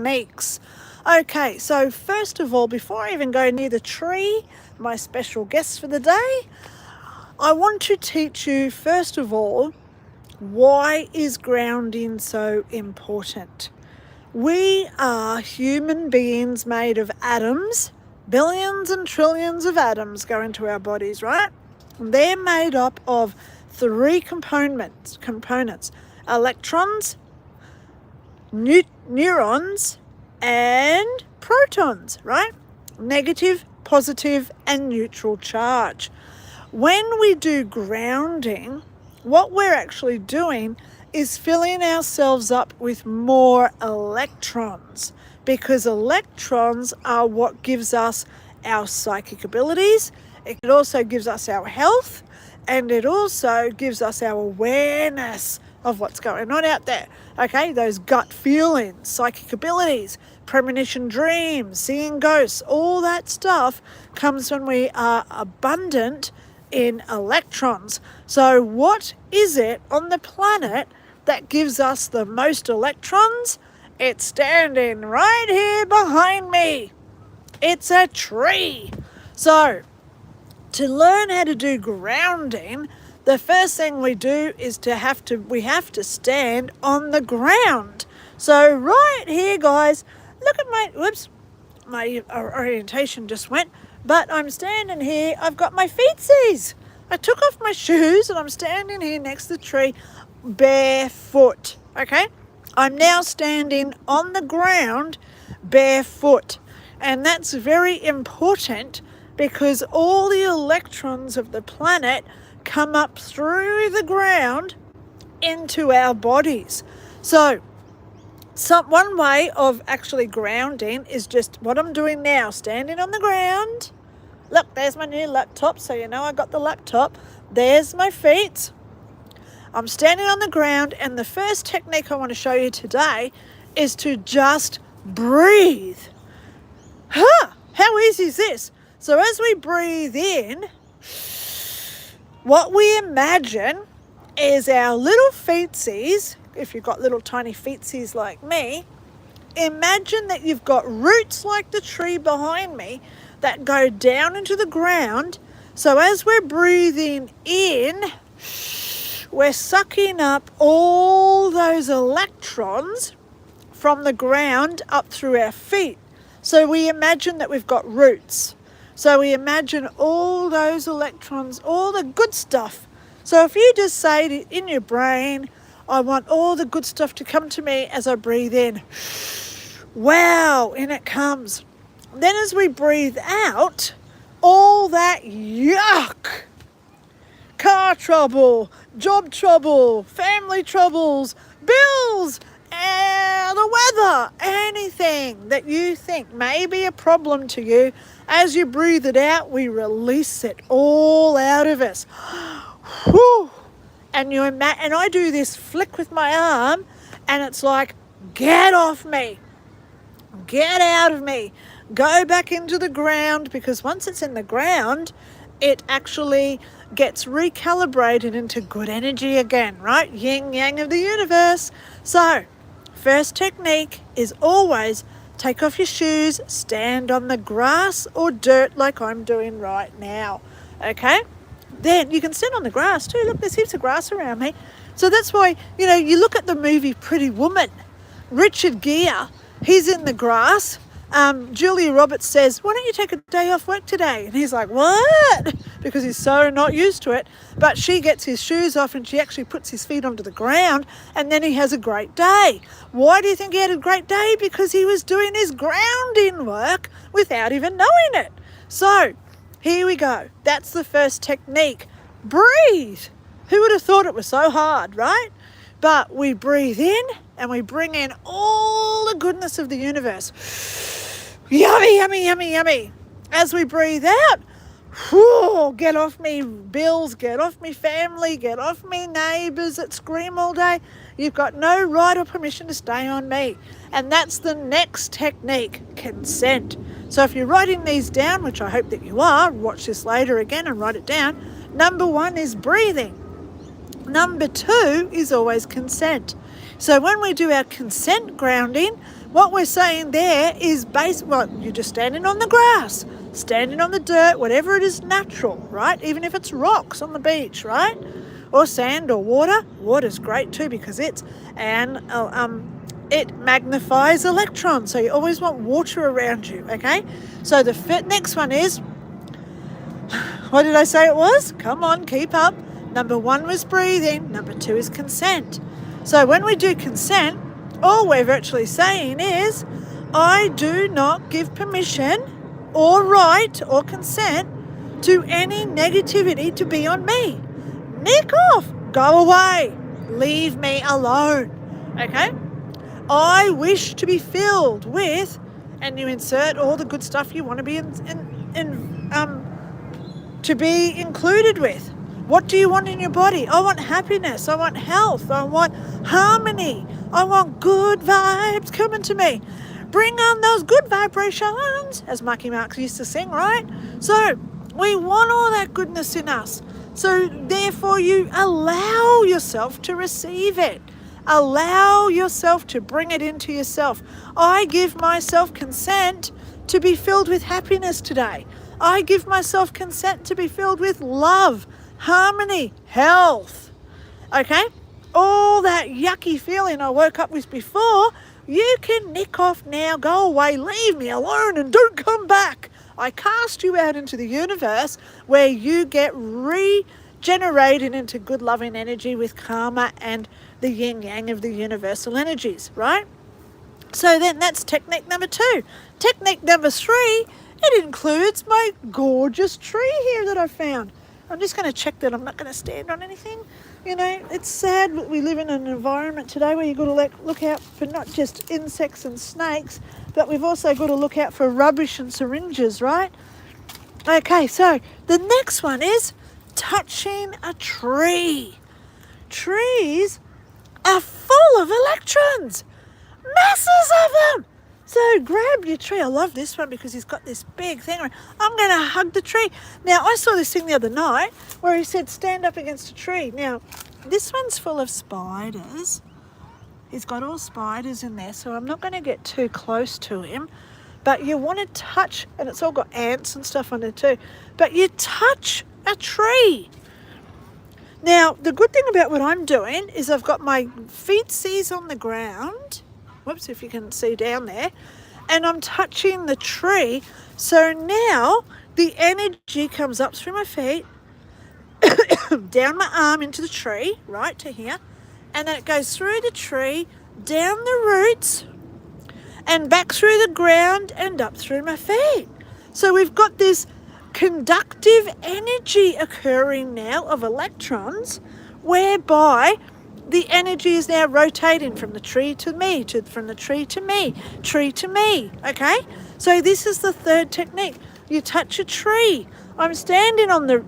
techniques. Okay, so first of all, before I even go near the tree, my special guest for the day, I want to teach you, first of all, why is grounding so important? We are human beings made of atoms. Billions and trillions of atoms go into our bodies, right? And they're made up of three components: electrons, neurons, and protons, right? Negative, positive, and neutral charge. When we do grounding, what we're actually doing is filling ourselves up with more electrons, because electrons are what gives us our psychic abilities. It also gives us our health, and it also gives us our awareness of what's going on out there. Okay, those gut feelings, psychic abilities, premonition dreams, seeing ghosts, all that stuff comes when we are abundant in electrons. So what is it on the planet that gives us the most electrons? It's standing right here behind me. It's a tree. So to learn how to do grounding, the first thing we do is we have to stand on the ground. So right here, guys, look at my orientation just went, but I'm standing here. I've got my feetsies. I took off my shoes and I'm standing here next to the tree barefoot. Okay, I'm now standing on the ground barefoot, and that's very important because all the electrons of the planet come up through the ground into our bodies. So one way of actually grounding is just what I'm doing now, standing on the ground. Look, there's my new laptop, so you know I got the laptop. There's my feet. I'm standing on the ground, and the first technique I want to show you today is to just breathe. How easy is this? So as we breathe in, what we imagine is our little feetsies. If you've got little tiny feetsies like me, imagine that you've got roots like the tree behind me that go down into the ground. So as we're breathing in, we're sucking up all those electrons from the ground up through our feet. So we imagine that we've got roots. So we imagine all those electrons, all the good stuff. So if you just say in your brain, I want all the good stuff to come to me as I breathe in. Wow, in it comes. Then as we breathe out, all that yuck, car trouble, job trouble, family troubles, bills, and the weather, anything that you think may be a problem to you, as you breathe it out, we release it all out of us. Whew. And I do this flick with my arm, and it's like, get off me, get out of me, go back into the ground, because once it's in the ground, it actually gets recalibrated into good energy again, right? Yin yang of the universe. So first technique is always take off your shoes, stand on the grass or dirt like I'm doing right now. Okay? Then you can sit on the grass too. Look, there's heaps of grass around me. So that's why, you look at the movie Pretty Woman. Richard Gere, he's in the grass. Julia Roberts says, why don't you take a day off work today? And he's like, what? Because he's so not used to it. But she gets his shoes off and she actually puts his feet onto the ground, and then he has a great day. Why do you think he had a great day? Because he was doing his grounding work without even knowing it. So here we go. That's the first technique. Breathe. Who would have thought it was so hard, right? But we breathe in and we bring in all the goodness of the universe. Yummy, yummy, yummy, yummy. As we breathe out, whew, get off me bills, get off me family, get off me neighbours that scream all day. You've got no right or permission to stay on me. And that's the next technique, consent. So if you're writing these down, which I hope that you are, watch this later again and write it down. Number 1 is breathing. Number 2 is always consent. So when we do our consent grounding, What we're saying there is well, you're just standing on the grass, standing on the dirt, whatever it is natural, right? Even if it's rocks on the beach, right? Or sand or water. Water's great too because it magnifies electrons. So you always want water around you, okay? So the next one is, what did I say it was? Come on, keep up. Number 1 was breathing. Number 2 is consent. So when we do consent, all we're virtually saying is, I do not give permission or right or consent to any negativity to be on me. Nick off. Go away. Leave me alone. Okay? I wish to be filled with, and you insert all the good stuff you want to be to be included with. What do you want in your body? I want happiness. I want health. I want harmony. I want good vibes coming to me. Bring on those good vibrations, as Marky Mark used to sing, right? So we want all that goodness in us. So therefore you allow yourself to receive it. Allow yourself to bring it into yourself. I give myself consent to be filled with happiness today. I give myself consent to be filled with love, harmony, health. Okay? All that yucky feeling I woke up with before, you can nick off now, go away, leave me alone and don't come back. I cast you out into the universe where you get regenerated into good loving energy with karma and the yin-yang of the universal energies, right? So then that's technique number 2. Technique number 3, it includes my gorgeous tree here that I found. I'm just going to check that I'm not going to stand on anything. You know, it's sad that we live in an environment today where you've got to look out for not just insects and snakes, but we've also got to look out for rubbish and syringes, right? Okay, so the next one is touching a tree. Trees are full of electrons, masses of them. So grab your tree. I love this one because he's got this big thing. I'm going to hug the tree. Now, I saw this thing the other night where he said stand up against a tree. Now, this one's full of spiders. He's got all spiders in there, so I'm not going to get too close to him. But you want to touch, and it's all got ants and stuff on it too, but you touch a tree. Now, the good thing about what I'm doing is I've got my feetsies on the ground. Whoops, if you can see down there. And I'm touching the tree. So now the energy comes up through my feet, down my arm into the tree, right to here. And then it goes through the tree, down the roots, and back through the ground and up through my feet. So we've got this conductive energy occurring now of electrons, whereby the energy is now rotating from the tree to me, from the tree to me, okay? So this is the 3rd technique. You touch a tree. I'm standing on the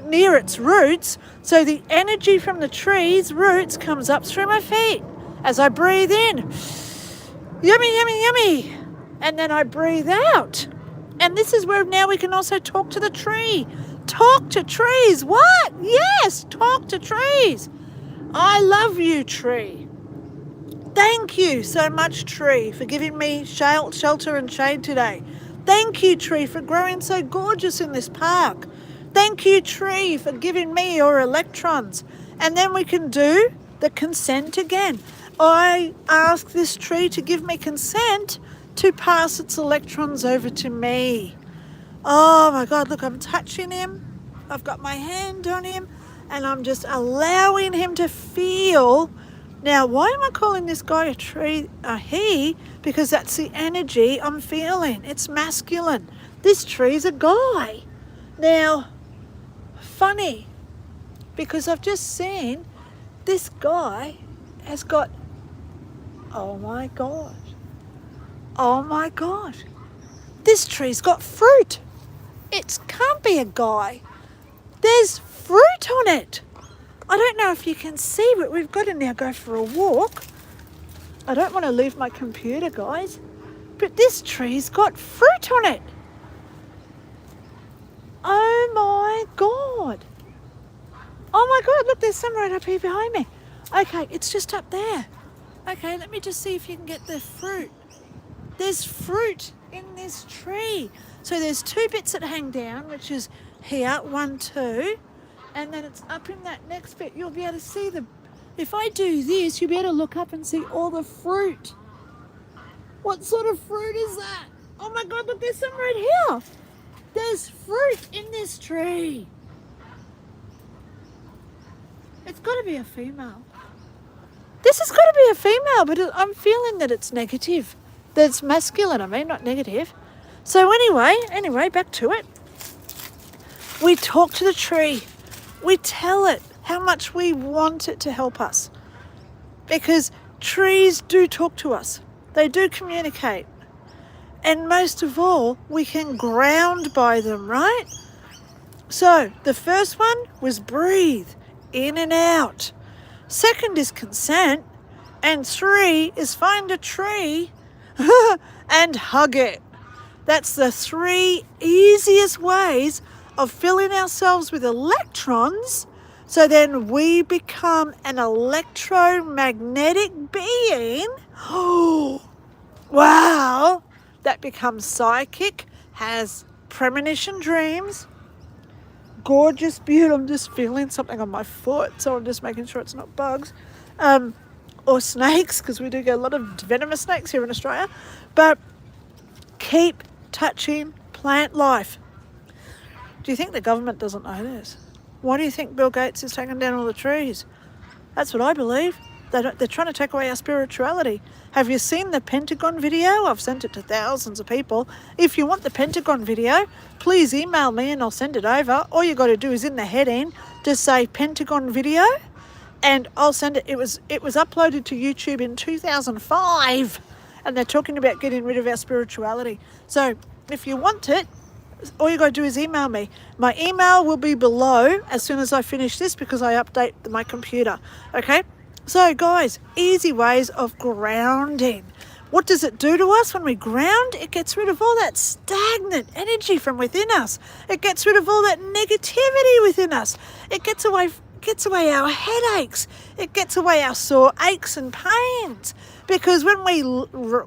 near its roots, so the energy from the tree's roots comes up through my feet as I breathe in. Yummy, yummy, yummy. And then I breathe out. And this is where now we can also talk to the tree. Talk to trees. What? Yes, talk to trees. I love you, tree. Thank you so much, tree, for giving me shelter and shade today. Thank you, tree, for growing so gorgeous in this park. Thank you, tree, for giving me your electrons. And then we can do the consent again. I ask this tree to give me consent to pass its electrons over to me. Oh my God, look, I'm touching him. I've got my hand on him. And I'm just allowing him to feel. Now, why am I calling this guy a he? Because that's the energy I'm feeling. It's masculine. This tree's a guy. Now, funny, because I've just seen this guy has got, oh my God. Oh my God. This tree's got fruit. It can't be a guy. There's fruit on it. I don't know if you can see, but we've got to now go for a walk. I don't want to leave my computer, guys, but this tree's got fruit on it. Oh my God. Oh my God, look, there's some right up here behind me. Okay, it's just up there. Okay, let me just see if you can get the fruit. there's fruit in this tree. So there's 2 bits that hang down, which is here, 1, 2, and then it's up in that next bit. You'll be able to see if I do this, you'll be able to look up and see all the fruit. What sort of fruit is that? Oh my God, look, there's some right here. There's fruit in this tree. It's got to be a female. This has got to be a female, but I'm feeling that it's negative. That it's masculine, I mean, not negative. So anyway, back to it. We talk to the tree. We tell it how much we want it to help us. Because trees do talk to us. They do communicate. And most of all, we can ground by them, right? So the first one was breathe, in and out. Second is consent. And 3 is find a tree and hug it. That's the 3 easiest ways of filling ourselves with electrons, so then we become an electromagnetic being. Oh, wow. That becomes psychic, has premonition dreams. Gorgeous, beautiful. I'm just feeling something on my foot, so I'm just making sure it's not bugs. Or snakes, because we do get a lot of venomous snakes here in Australia. But keep touching plant life. Do you think the government doesn't know this? Why do you think Bill Gates is taking down all the trees? That's what I believe. They're trying to take away our spirituality. Have you seen the Pentagon video? I've sent it to thousands of people. If you want the Pentagon video, please email me and I'll send it over. All you got to do is in the heading, just say Pentagon video, and I'll send it. It was uploaded to YouTube in 2005, and they're talking about getting rid of our spirituality. So if you want it, all you got to do is email me. My email will be below as soon as I finish this, because I update my computer. Okay? So guys, easy ways of grounding. What does it do to us when we ground? It gets rid of all that stagnant energy from within us. It gets rid of all that negativity within us. It gets away our headaches. It gets away our sore aches and pains. Because when we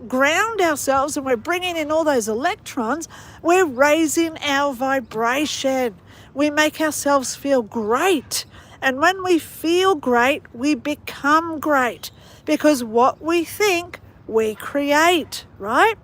ground ourselves and we're bringing in all those electrons, we're raising our vibration. We make ourselves feel great. And when we feel great, we become great. Because what we think, we create, right?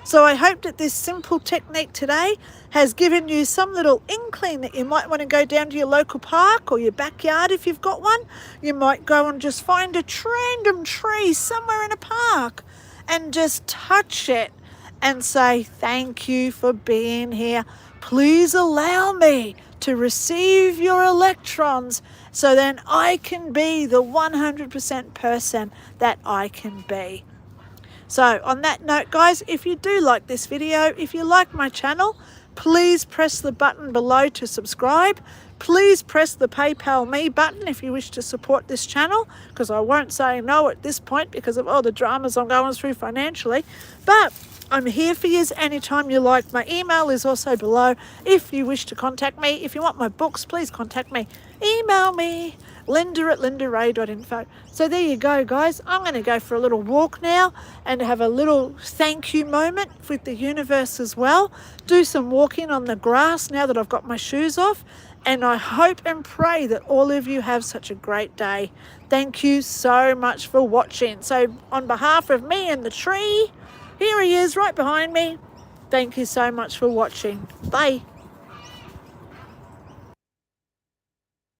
So I hope that this simple technique today has given you some little inkling that you might want to go down to your local park or your backyard if you've got one. You might go and just find a random tree somewhere in a park and just touch it and say, thank you for being here. Please allow me to receive your electrons so then I can be the 100% person that I can be. So on that note, guys, if you do like this video, if you like my channel, please press the button below to subscribe. Please press the PayPal me button if you wish to support this channel, because I won't say no at this point because of all the dramas I'm going through financially. But I'm here for you anytime you like. My email is also below if you wish to contact me. If you want my books, please contact me. Email me, Lynda@lindaray.info. So there you go, guys. I'm going to go for a little walk now and have a little thank you moment with the universe as well. Do some walking on the grass now that I've got my shoes off. And I hope and pray that all of you have such a great day. Thank you so much for watching. So on behalf of me and the tree, here he is right behind me. Thank you so much for watching. Bye.